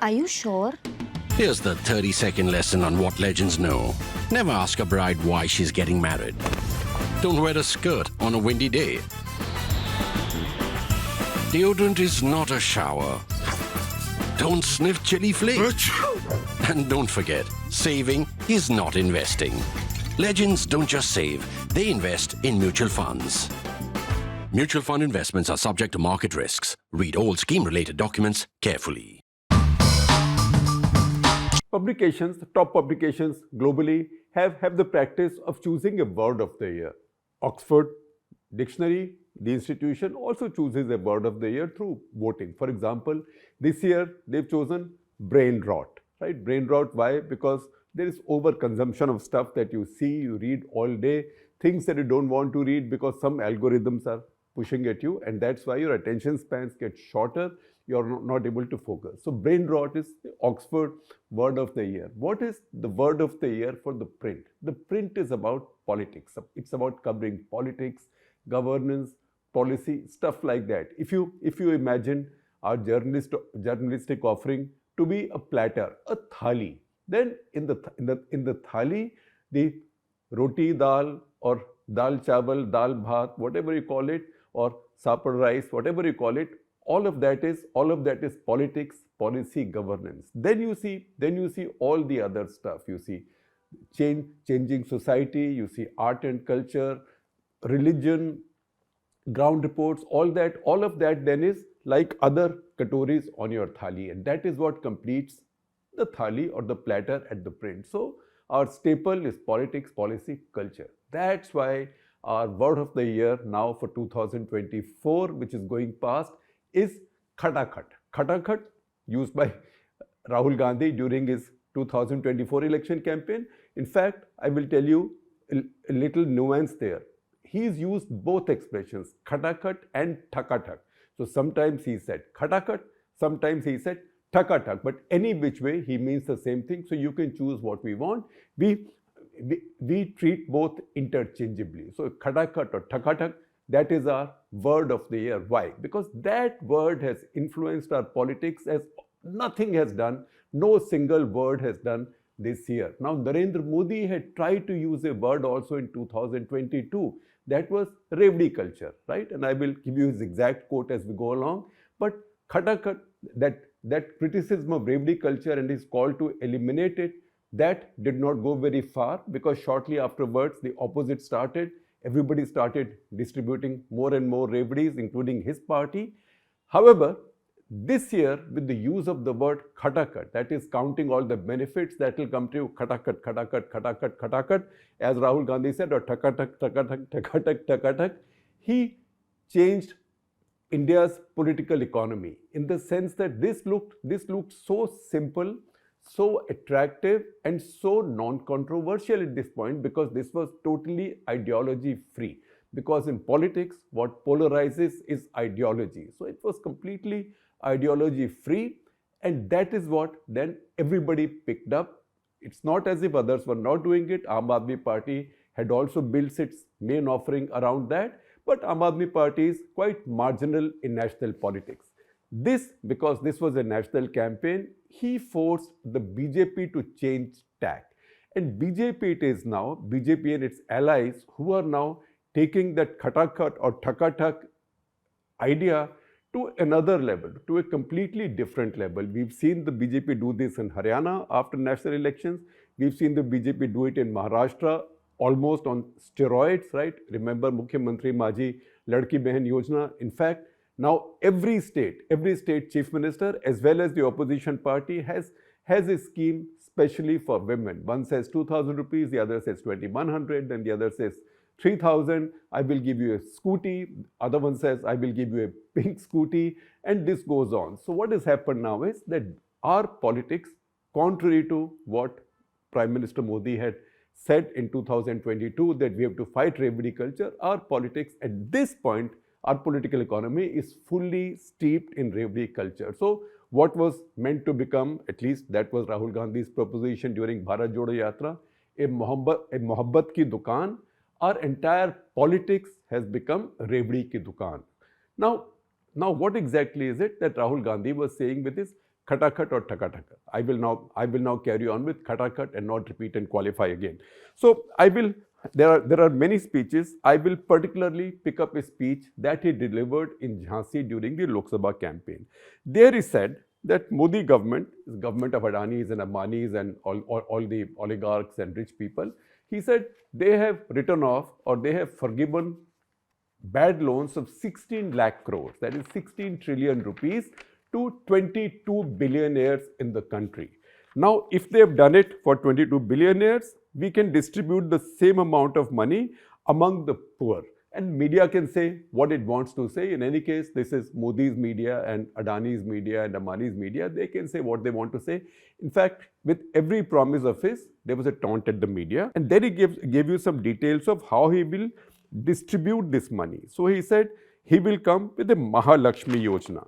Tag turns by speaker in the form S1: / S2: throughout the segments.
S1: Are you sure?
S2: Here's the 30-second lesson on what legends know. Never ask a bride why she's getting married. Don't wear a skirt on a windy day. Deodorant is not a shower. Don't sniff chili flakes. And don't forget, saving is not investing. Legends don't just save, they invest in mutual funds. Mutual fund investments are subject to market risks. Read all scheme-related documents carefully.
S3: Publications, the top publications globally have the practice of choosing a word of the year. Oxford Dictionary, the institution, also chooses a word of the year through voting. For example, this year they've chosen brain rot, right? Brain rot, why? Because there is overconsumption of stuff that you see, you read all day, things that you don't want to read because some algorithms are pushing at you, and that's why your attention spans get shorter. You're not able to focus. So brain rot is the Oxford word of the year. What is the word of the year for the print? The print is about politics. It's about covering politics, governance, policy, stuff like that. If you imagine our journalistic offering to be a platter, a thali, then in the thali, the roti dal or dal chawal, dal bhat, whatever you call it, or sapad rice, whatever you call it, all of that is politics, policy, governance. Then you see all the other stuff. You see changing society, you see art and culture, religion, ground reports, all of that then is like other katoris on your thali, and that is what completes the thali or the platter at the print. So our staple is politics, policy, culture. That's why our word of the year now for 2024, which is going past, is Khatakhat. Khatakhat, used by Rahul Gandhi during his 2024 election campaign. In fact, I will tell you a little nuance there. He's used both expressions, Khatakhat and Thakathak. So sometimes he said Khatakhat, sometimes he said Thakathak, but any which way he means the same thing. So you can choose what we want. We treat both interchangeably. So Khatakhat or Thakathak, that is our word of the year. Why? Because that word has influenced our politics as nothing has done, no single word has done this year. Now, Narendra Modi had tried to use a word also in 2022. That was revdi culture, right? And I will give you his exact quote as we go along. But Khatakhat, that criticism of revdi culture and his call to eliminate it, that did not go very far, because shortly afterwards the opposite started. Everybody started distributing more and more revdis, including his party. However, this year, with the use of the word Khatakhat, that is counting all the benefits that will come to you, Khatakhat, Khatakhat, Khatakhat, Khatakhat, as Rahul Gandhi said, or Thakathak, Thakathak, Thakathak, Thakathak, he changed India's political economy in the sense that this looked so simple, so attractive, and so non-controversial at this point, because this was totally ideology-free. Because in politics, what polarizes is ideology. So it was completely ideology-free, and that is what then everybody picked up. It's not as if others were not doing it. Aam Aadmi Party had also built its main offering around that, but Aam Aadmi Party is quite marginal in national politics. Because this was a national campaign, he forced the BJP to change tack. And BJP it is now, BJP and its allies, who are now taking that Khatakhat or Thakathak idea to another level, to a completely different level. We've seen the BJP do this in Haryana after national elections. We've seen the BJP do it in Maharashtra, almost on steroids, right? Remember Mukhyamantri Maji Ladki Behan Yojana. In fact, now every state chief minister as well as the opposition party has a scheme specially for women. One says 2,000 rupees, the other says 2,100, then the other says 3,000, I will give you a scooty. Other one says, I will give you a pink scooty, and this goes on. So what has happened now is that our politics, contrary to what Prime Minister Modi had said in 2022, that we have to fight revdi culture, our politics at this point, our political economy is fully steeped in revdi culture. So what was meant to become, at least that was Rahul Gandhi's proposition during Bharat Jodo Yatra, a mohabbat ki dukaan, our entire politics has become revdi ki dukaan. Now what exactly is it that Rahul Gandhi was saying with his Khatakhat or Khatakhat. I will now carry on with Khatakhat and not repeat and qualify again. So there are many speeches. I will particularly pick up a speech that he delivered in Jhansi during the Lok Sabha campaign. There he said that Modi government is government of Adanis and Ambanis and all the oligarchs and rich people. He said they have written off or they have forgiven bad loans of 16 lakh crores, that is 16 trillion rupees, to 22 billionaires in the country. Now, if they have done it for 22 billionaires, we can distribute the same amount of money among the poor. And media can say what it wants to say. In any case, this is Modi's media and Adani's media and Ambani's media. They can say what they want to say. In fact, with every promise of his, there was a taunt at the media. And then he gave you some details of how he will distribute this money. So he said he will come with the Mahalakshmi Yojana.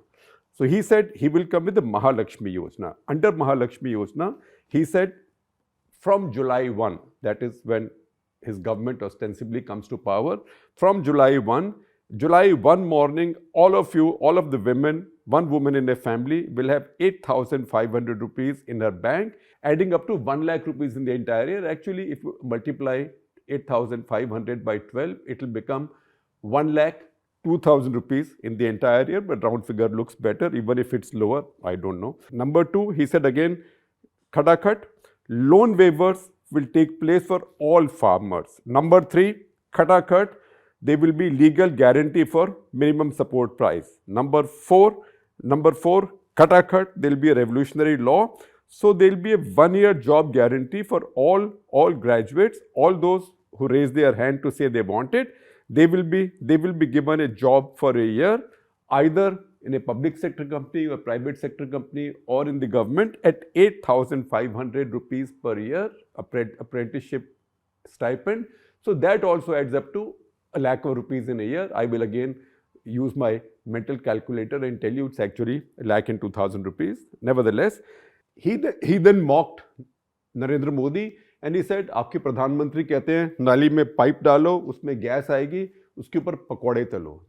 S3: So he said he will come with the Mahalakshmi Yojana. Under Mahalakshmi Yojana, he said from July 1, that is when his government ostensibly comes to power, from July 1 morning, all of the women, one woman in a family will have 8,500 rupees in her bank, adding up to 1 lakh rupees in the entire year. Actually, if you multiply 8,500 by 12, it will become 1 lakh 2,000 rupees in the entire year, but round figure looks better, even if it's lower, I don't know. Number 2, he said again, Khatakhat, loan waivers will take place for all farmers. Number 3, Khatakhat, there will be legal guarantee for minimum support price. Number 4, Khatakhat, there will be a revolutionary law. So there will be a 1-year job guarantee for all graduates, all those who raise their hand to say they want it. They will be given a job for a year, either in a public sector company or private sector company or in the government at 8,500 rupees per year, apprenticeship stipend. So that also adds up to 1 lakh of rupees in a year. I will again use my mental calculator and tell you it's actually 1 lakh and 2,000 rupees. Nevertheless, he then mocked Narendra Modi and he said, आपके प्रधानमंत्री कहते हैं नाली में pipe डालो, उसमें gas आएगी, उसके ऊपर पकौड़े तलो.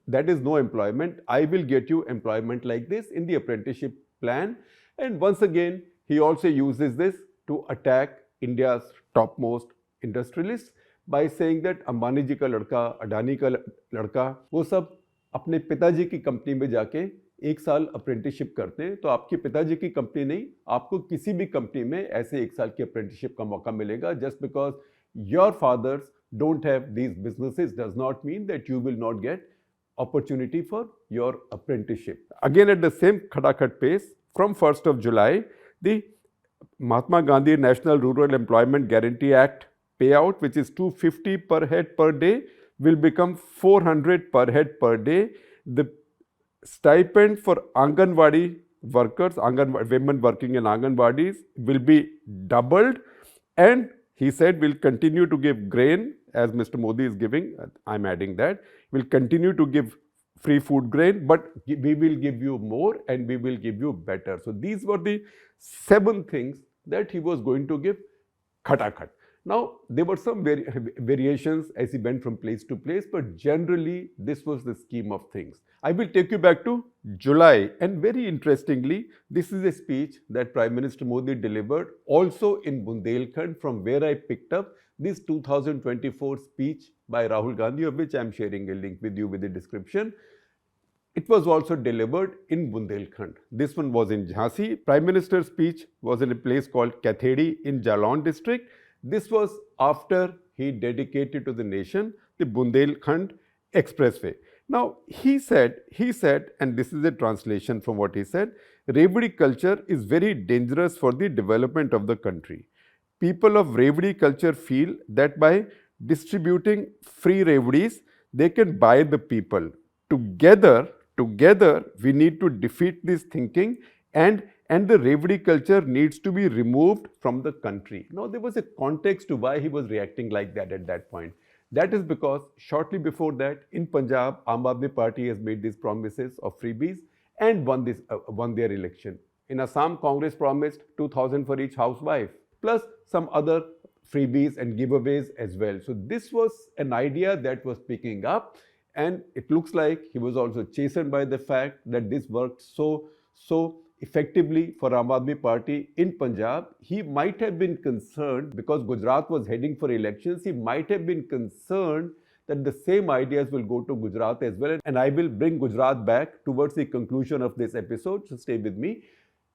S3: That is no employment. I will get you employment like this in the apprenticeship plan. And once again, he also uses this to attack India's topmost industrialists by saying that Ambani ji का लड़का, Adani का लड़का, वो सब अपने पिताजी की company में जाके 1 साल अप्रेंटिसशिप करते हैं. तो आपके पिताजी की कंपनी नहीं, आपको किसी भी कंपनी में ऐसे 1 साल की अप्रेंटिसशिप का मौका मिलेगा. Just because your fathers don't have these businesses does not mean that you will not get opportunity for your apprenticeship. Again, at the same Khatakhat pace, from 1st of July, the Mahatma Gandhi National Rural Employment Guarantee Act payout, which is 250 per head per day, will become 400 per head per day. The stipend for Anganwadi workers, women working in Anganwadis, will be doubled, and he said we'll continue to give grain as Mr. Modi is giving. I'm adding that. We'll continue to give free food grain, but we will give you more and we will give you better. So these were the 7 things that he was going to give Khatakhat. Now, there were some variations as he went from place to place, but generally this was the scheme of things. I will take you back to July, and very interestingly, this is a speech that Prime Minister Modi delivered also in Bundelkhand, from where I picked up this 2024 speech by Rahul Gandhi, of which I am sharing a link with you with the description. It was also delivered in Bundelkhand. This one was in Jhansi. Prime Minister's speech was in a place called Kathedi in Jalon district. This was after he dedicated to the nation the Bundelkhand Expressway. Now, he said, and this is a translation from what he said, revdi culture is very dangerous for the development of the country. People of revdi culture feel that by distributing free revdis, they can buy the people. Together, we need to defeat this thinking, and the revdi culture needs to be removed from the country. Now, there was a context to why he was reacting like that at that point. That is because shortly before that, in Punjab, Aam Aadmi Party has made these promises of freebies and won their election. In Assam, Congress promised 2,000 for each housewife, plus some other freebies and giveaways as well. So this was an idea that was picking up, and it looks like he was also chastened by the fact that this worked so effectively for Aam Aadmi Party in Punjab, he might have been concerned because Gujarat was heading for elections. He might have been concerned that the same ideas will go to Gujarat as well. And I will bring Gujarat back towards the conclusion of this episode, so stay with me.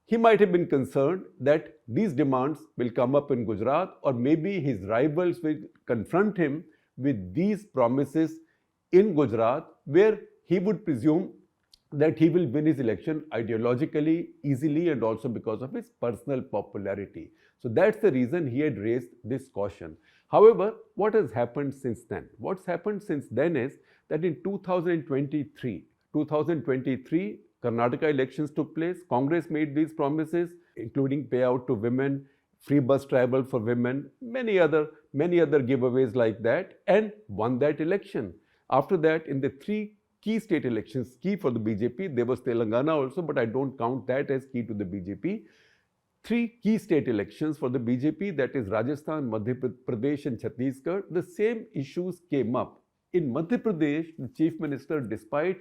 S3: He might have been concerned that these demands will come up in Gujarat, or maybe his rivals will confront him with these promises in Gujarat, where he would presume that he will win his election ideologically, easily, and also because of his personal popularity. So that's the reason he had raised this caution. However, what has happened since then? What's happened since then is that in 2023, Karnataka elections took place. Congress made these promises, including payout to women, free bus travel for women, many other giveaways like that, and won that election. After that, in the three key state elections, key for the BJP, there was Telangana also, but I don't count that as key to the BJP. Three key state elections for the BJP, that is Rajasthan, Madhya Pradesh and Chhattisgarh, the same issues came up. In Madhya Pradesh, the chief minister, despite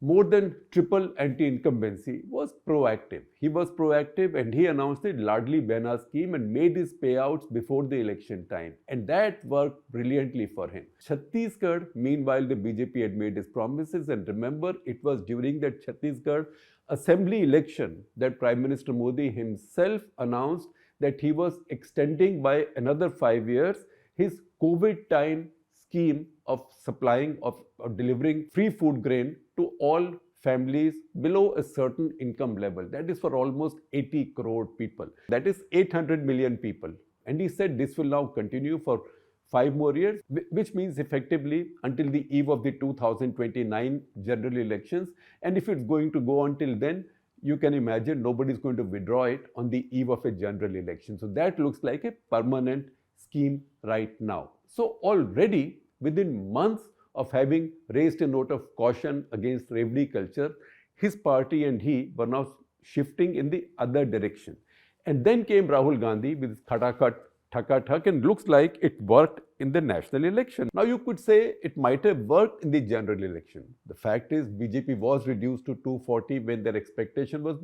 S3: more than triple anti-incumbency, was proactive. He was proactive and he announced the Ladli Behna scheme and made his payouts before the election time. And that worked brilliantly for him. Chhattisgarh, meanwhile, the BJP had made his promises. And remember, it was during that Chhattisgarh assembly election that Prime Minister Modi himself announced that he was extending by another 5 years his COVID time scheme of supplying or delivering free food grain to all families below a certain income level. That is for almost 80 crore people. That is 800 million people. And he said this will now continue for 5 more years, which means effectively until the eve of the 2029 general elections. And if it's going to go until then, you can imagine nobody is going to withdraw it on the eve of a general election. So that looks like a permanent scheme right now. So already within months of having raised a note of caution against revdi culture, his party and he were now shifting in the other direction. And then came Rahul Gandhi with his Khatakhat, and looks like it worked in the national election. Now you could say it might have worked in the general election. The fact is BJP was reduced to 240 when their expectation was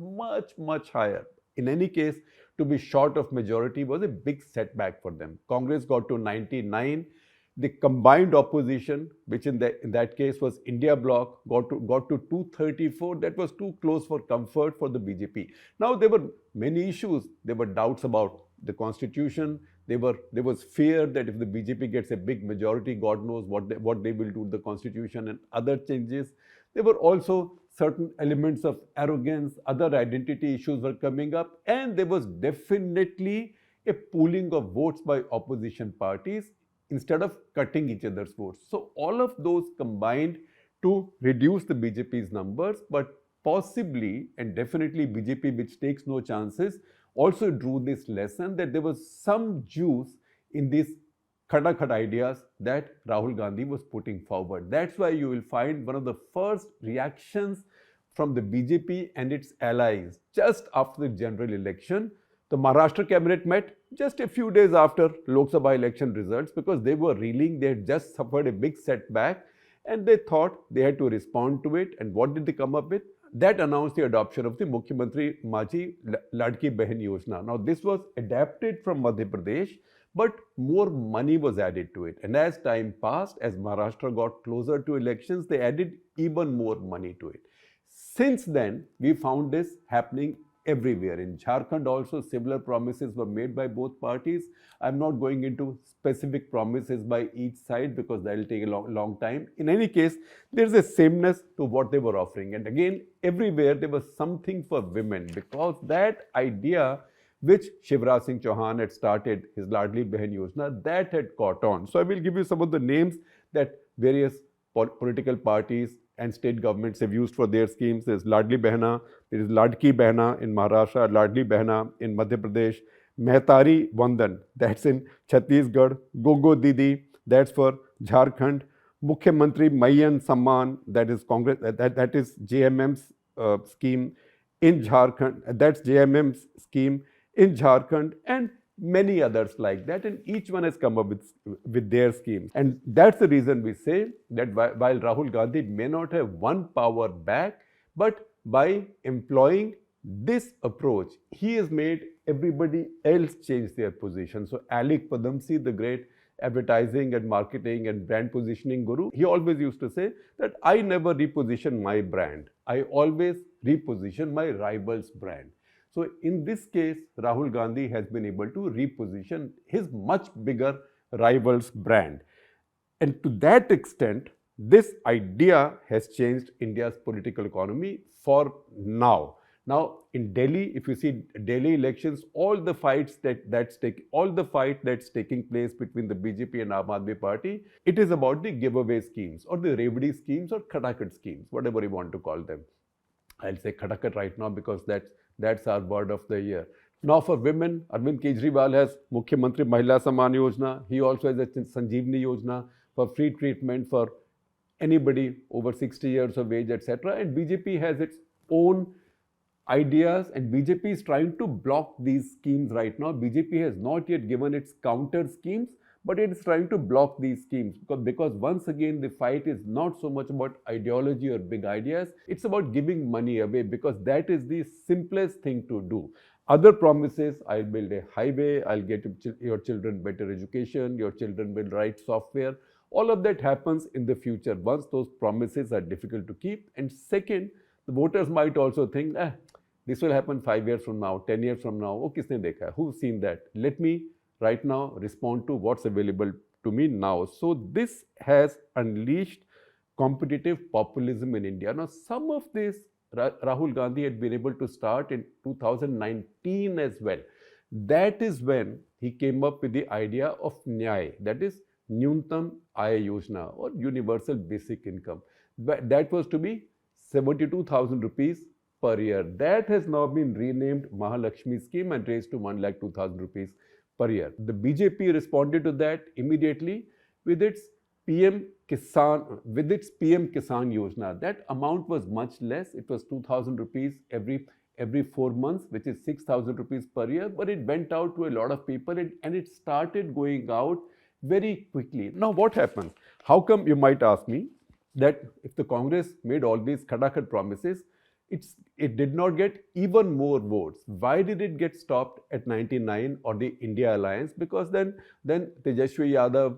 S3: much higher. In any case, to be short of majority was a big setback for them. Congress got to 99. The combined opposition, which in that case was India Bloc, got to 234. That was too close for comfort for the BJP. Now there were many issues. There were doubts about the constitution. There was fear that if the BJP gets a big majority, God knows what they will do to the constitution and other changes. There were also certain elements of arrogance, other identity issues were coming up, and there was definitely a pooling of votes by opposition parties instead of cutting each other's votes. So all of those combined to reduce the BJP's numbers, but possibly and definitely BJP, which takes no chances, also drew this lesson that there was some juice in these Khatakhat ideas that Rahul Gandhi was putting forward. That's why you will find one of the first reactions from the BJP and its allies just after the general election. The Maharashtra cabinet met just a few days after Lok Sabha election results because they were reeling. They had just suffered a big setback and they thought they had to respond to it. And what did they come up with? That announced the adoption of the Mukhyamantri Maji Ladki Behan Yojana. Now this was adapted from Madhya Pradesh, but more money was added to it. And as time passed, as Maharashtra got closer to elections, they added even more money to it. Since then, we found this happening everywhere. In Jharkhand also, similar promises were made by both parties. I'm not going into specific promises by each side because that will take a long time. In any case, there's a sameness to what they were offering. And again, everywhere there was something for women because that idea which Shivraj Singh Chauhan had started, his Ladli Behan Yojana, that had caught on. So I will give you some of the names that various political parties and state governments have used for their schemes. There's Ladli Behna, there is Ladki Behna in Maharashtra, Ladli Behna in Madhya Pradesh, Mehtari Vandan, that's in Chhattisgarh, Gogo Didi, that's for Jharkhand, Mukhyamantri Mayan Samman, that is Congress, that is JMM's scheme in Jharkhand, that's JMM's scheme in Jharkhand, and many others like that, and each one has come up with their schemes. And that's the reason we say that while Rahul Gandhi may not have won power back, but by employing This approach, he has made everybody else change their position. So Alec Padamsee, the great advertising and marketing and brand positioning guru, he always used to say that I never reposition my brand. I always reposition my rival's brand. So in this case, Rahul Gandhi has been able to reposition his much bigger rival's brand. And to that extent, this idea has changed India's political economy for now. Now, in Delhi, if you see Delhi elections, all the fight that's taking place between the BJP and Aam Aadmi Party, it is about the giveaway schemes or the revdi schemes or Khatakhat schemes, whatever you want to call them. I'll say Khatakhat right now because that's our word of the year. Now for women, Arvind Kejriwal has Mukhyamantri Mahila Samman Yojana. He also has a Sanjeevani Yojana for free treatment for anybody over 60 years of age, etc. And BJP has its own ideas, and BJP is trying to block these schemes right now. BJP has not yet given its counter schemes, but it is trying to block these schemes because once again, the fight is not so much about ideology or big ideas. It's about giving money away because that is the simplest thing to do. Other promises, I'll build a highway, I'll get your children better education, your children will write software. All of that happens in the future once those promises are difficult to keep. And second, the voters might also think, this will happen 5 years from now, 10 years from now. Oh, kisne dekha? Who's seen that? Let me right now respond to what's available to me now. So this has unleashed competitive populism in India. Now, some of this Rahul Gandhi had been able to start in 2019 as well. That is when he came up with the idea of Nyay, that is Nyuntam Aay Yojana or Universal Basic Income. That was to be 72,000 rupees per year. That has now been renamed Mahalakshmi scheme and raised to 1,02,000 rupees per year. The BJP responded to that immediately with its PM Kisan Yojana. That amount was much less. It was 2,000 rupees every 4 months, which is 6,000 rupees per year. But it went out to a lot of people and it started going out very quickly. Now, what happened? How come, you might ask me, that if the Congress made all these Khatakhat promises, it did not get even more votes. Why did it get stopped at 99 or the India Alliance? Because then Tejashwi Yadav,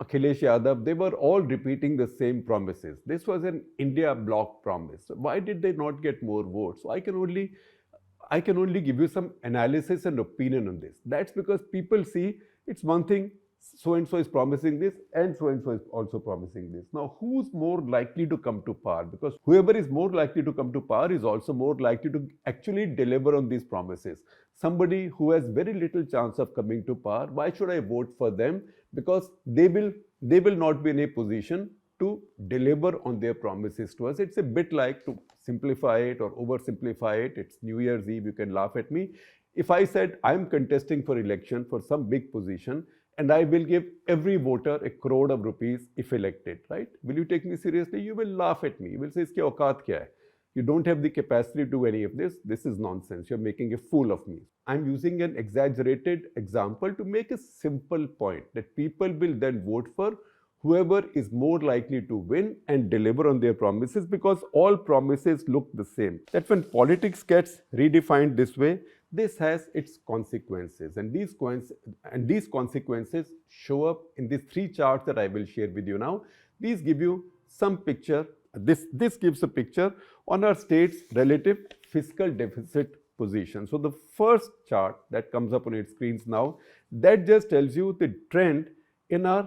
S3: Akhilesh Yadav, they were all repeating the same promises. This was an India bloc promise. So why did they not get more votes? So I can only give you some analysis and opinion on this. That's because people see it's one thing, so-and-so is promising this and so-and-so is also promising this. Now, who's more likely to come to power? Because whoever is more likely to come to power is also more likely to actually deliver on these promises. Somebody who has very little chance of coming to power, why should I vote for them? Because they will not be in a position to deliver on their promises to us. It's a bit like, to simplify it or oversimplify it, it's New Year's Eve, you can laugh at me. If I said I'm contesting for election for some big position, and I will give every voter 1 crore of rupees if elected, right? Will you take me seriously? You will laugh at me. You will say, iske auqat kya hai? You don't have the capacity to do any of this. This is nonsense. You're making a fool of me. I'm using an exaggerated example to make a simple point that people will then vote for whoever is more likely to win and deliver on their promises, because all promises look the same. That when politics gets redefined this way, this has its consequences, and these consequences show up in these 3 charts that I will share with you now. These give you some picture. This gives a picture on our state's relative fiscal deficit position. So the first chart that comes up on your screens now, that just tells you the trend in our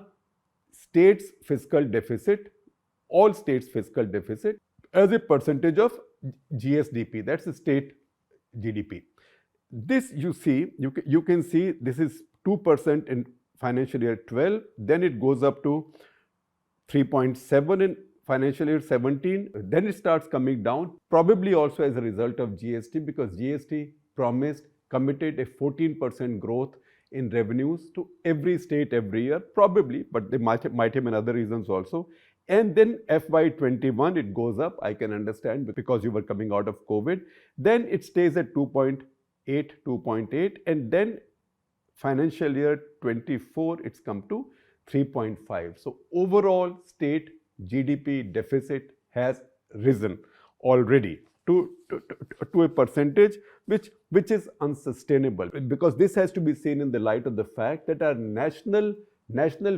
S3: state's fiscal deficit, all states' fiscal deficit, as a percentage of GSDP. That's the state GDP. This you can see this is 2% in financial year 12, then it goes up to 3.7 in financial year 17, then it starts coming down, probably also as a result of GST, because GST committed a 14% growth in revenues to every state every year, probably, but they might have been other reasons also. And then FY21, it goes up, I can understand, because you were coming out of COVID. Then it stays at 2.8, and then financial year 24, it's come to 3.5. So overall state GDP deficit has risen already. to a percentage which is unsustainable, because this has to be seen in the light of the fact that our national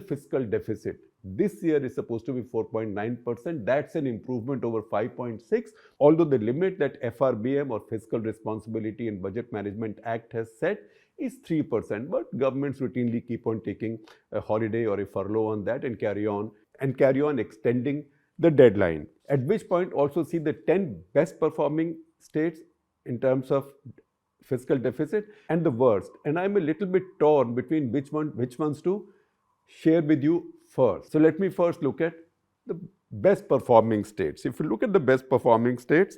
S3: fiscal deficit this year is supposed to be 4.9%. That's an improvement over 5.6, although the limit that FRBM, or Fiscal Responsibility and Budget Management Act, has set is 3%, but governments routinely keep on taking a holiday or a furlough on that and carry on extending the deadline. At which point also see the 10 best performing states in terms of fiscal deficit and the worst. And I'm a little bit torn between which ones to share with you first. So let me first look at the best performing states. If you look at the best performing states,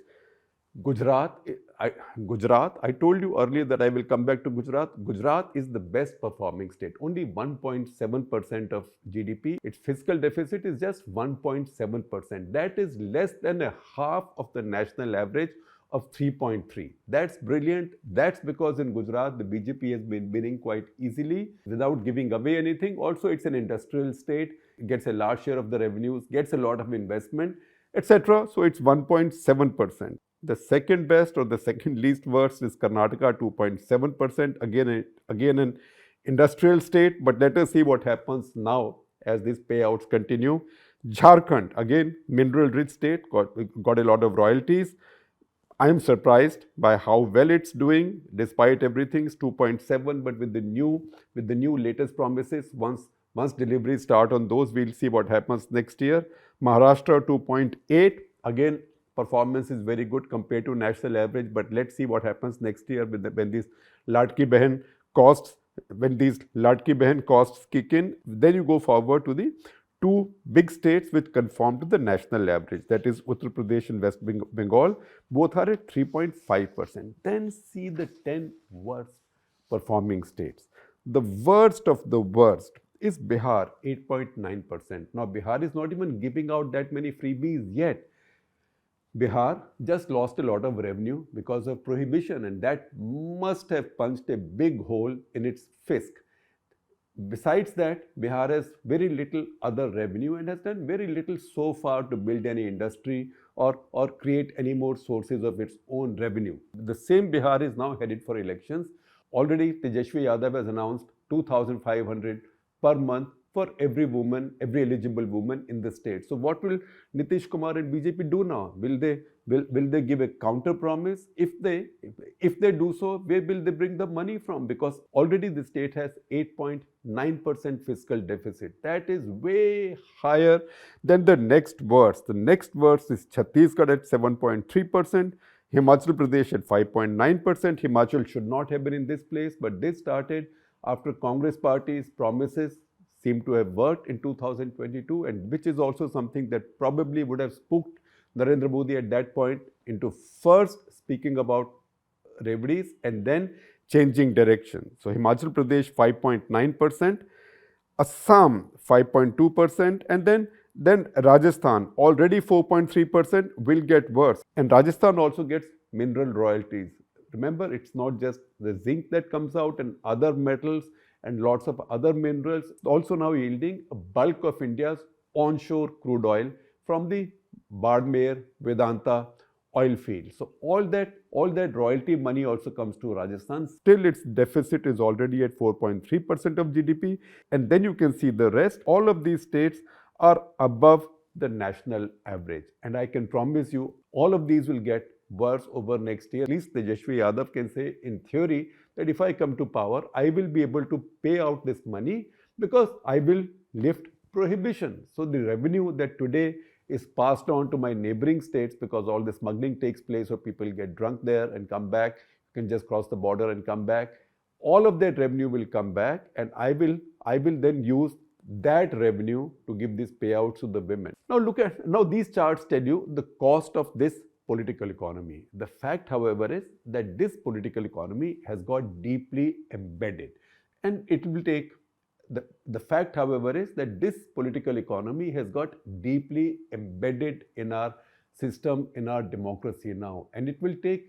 S3: Gujarat, I told you earlier that I will come back to Gujarat. Gujarat is the best performing state, only 1.7% of GDP. Its fiscal deficit is just 1.7%. That is less than a half of the national average of 3.3. That's brilliant. That's because in Gujarat, the BJP has been winning quite easily without giving away anything. Also, it's an industrial state, gets a large share of the revenues, gets a lot of investment, etc. So it's 1.7%. The second best or the second least worst is Karnataka, 2.7%. Again an industrial state, but let us see what happens now as these payouts continue. Jharkhand, again mineral-rich state, got a lot of royalties. I am surprised by how well it's doing despite everything. It's 2.7, but with the new latest promises, once deliveries start on those, we'll see what happens next year. Maharashtra, 2.8. Again, performance is very good compared to national average, but let's see what happens next year when these Ladki Behan costs kick in. Then you go forward to the two big states which conform to the national average, that is Uttar Pradesh and West Bengal. Both are at 3.5%. Then see the 10 worst performing states. The worst of the worst is Bihar, 8.9%. Now Bihar is not even giving out that many freebies yet. Bihar just lost a lot of revenue because of prohibition, and that must have punched a big hole in its fisc. Besides that, Bihar has very little other revenue and has done very little so far to build any industry or create any more sources of its own revenue. The same Bihar is now headed for elections. Already Tejashwi Yadav has announced 2,500 per month for every eligible woman in the state. So what will Nitish Kumar and BJP do now? Will they give a counter promise? If they do so, where will they bring the money from? Because already the state has 8.9% fiscal deficit. That is way higher than the next worst. The next worst is Chhattisgarh at 7.3%. Himachal Pradesh at 5.9%. Himachal should not have been in this place, but this started after Congress party's promises seem to have worked in 2022, and which is also something that probably would have spooked Narendra Modi at that point into first speaking about revdis and then changing direction. So Himachal Pradesh 5.9%, Assam 5.2%, and then Rajasthan already 4.3% will get worse. And Rajasthan also gets mineral royalties. Remember, it's not just the zinc that comes out and other metals and lots of other minerals, also now yielding a bulk of India's onshore crude oil from the Bardmer, Vedanta oil fields. So all that royalty money also comes to Rajasthan. Still, its deficit is already at 4.3% of GDP. And then you can see the rest. All of these states are above the national average. And I can promise you, all of these will get worse over next year. At least Tejashwi Yadav can say in theory that if I come to power, I will be able to pay out this money because I will lift prohibition. So the revenue that today is passed on to my neighboring states, because all the smuggling takes place or people get drunk there and come back, you can just cross the border and come back. All of that revenue will come back, and I will then use that revenue to give these payouts to the women. Now these charts tell you the cost of this political economy. The fact, however, is that this political economy has got deeply embedded, and it will take the fact, however, is that this political economy has got deeply embedded in our system, in our democracy now, and it will take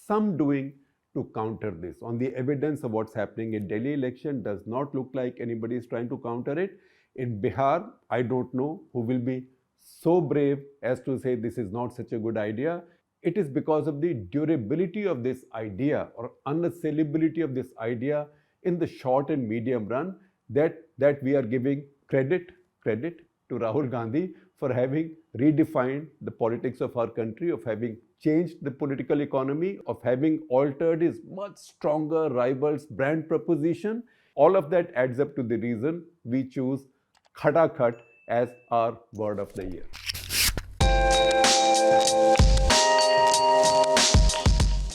S3: some doing to counter this. On the evidence of what's happening in Delhi election, does not look like anybody is trying to counter it. In Bihar, I don't know who will be so brave as to say this is not such a good idea. It is because of the durability of this idea or unassailability of this idea in the short and medium run that we are giving credit to Rahul Gandhi for having redefined the politics of our country, of having changed the political economy, of having altered his much stronger rivals brand proposition. All of that adds up to the reason we choose Khatakhat as our word of the year.